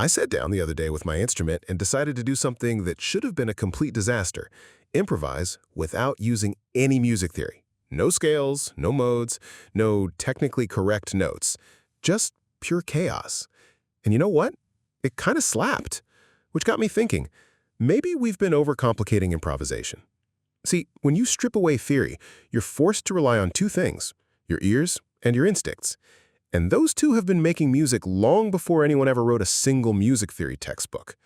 I sat down the other day with my instrument and decided to do something that should have been a complete disaster. Improvise without using any music theory. No scales, no modes, no technically correct notes. Just pure chaos. And you know what? It kind of slapped. Which got me thinking, maybe we've been overcomplicating improvisation. See, when you strip away theory, you're forced to rely on two things, your ears and your instincts. And those two have been making music long before anyone ever wrote a single music theory textbook.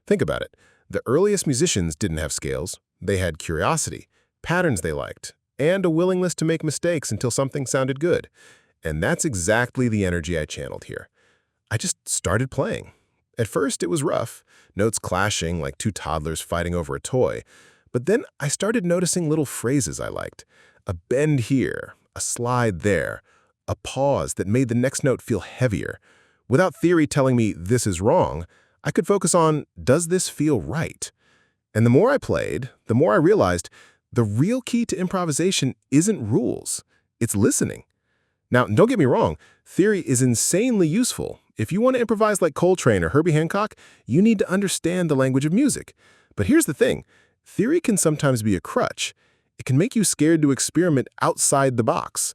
Think about it. The earliest musicians didn't have scales. They had curiosity, patterns they liked, and a willingness to make mistakes until something sounded good. And that's exactly the energy I channeled here. I just started playing. At first, it was rough, notes clashing like two toddlers fighting over a toy. But then I started noticing little phrases I liked. A bend here, a slide there, a pause that made the next note feel heavier. Without theory telling me this is wrong, I could focus on, does this feel right? And the more I played, the more I realized the real key to improvisation isn't rules, it's listening. Now, don't get me wrong, theory is insanely useful. If you want to improvise like Coltrane or Herbie Hancock, you need to understand the language of music. But here's the thing, theory can sometimes be a crutch. It can make you scared to experiment outside the box.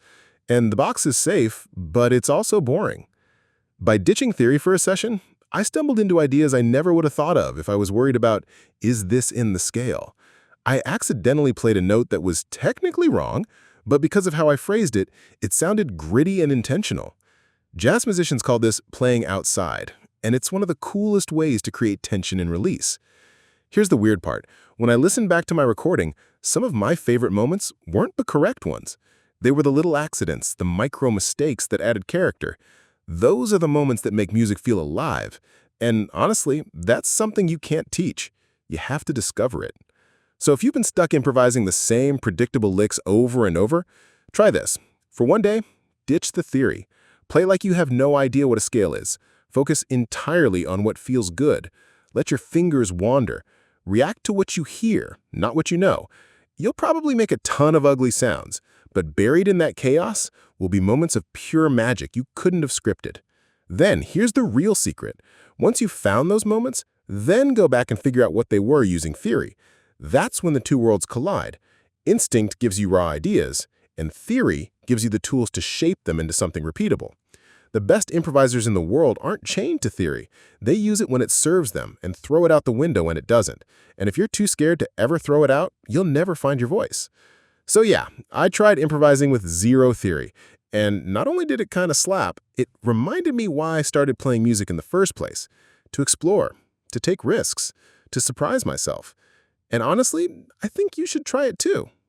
And the box is safe, but it's also boring. By ditching theory for a session, I stumbled into ideas I never would have thought of if I was worried about, is this in the scale? I accidentally played a note that was technically wrong, but because of how I phrased it, it sounded gritty and intentional. Jazz musicians call this playing outside, and it's one of the coolest ways to create tension and release. Here's the weird part. When I listened back to my recording, some of my favorite moments weren't the correct ones. They were the little accidents, the micro mistakes that added character. Those are the moments that make music feel alive. And honestly, that's something you can't teach. You have to discover it. So if you've been stuck improvising the same predictable licks over and over, try this. For one day, ditch the theory. Play like you have no idea what a scale is. Focus entirely on what feels good. Let your fingers wander. React to what you hear, not what you know. You'll probably make a ton of ugly sounds, but buried in that chaos will be moments of pure magic you couldn't have scripted. Then, here's the real secret. Once you've found those moments, then go back and figure out what they were using theory. That's when the two worlds collide. Instinct gives you raw ideas, and theory gives you the tools to shape them into something repeatable. The best improvisers in the world aren't chained to theory. They use it when it serves them and throw it out the window when it doesn't. And if you're too scared to ever throw it out, you'll never find your voice. So yeah, I tried improvising with zero theory. And not only did it kind of slap, it reminded me why I started playing music in the first place. To explore, to take risks, to surprise myself. And honestly, I think you should try it too.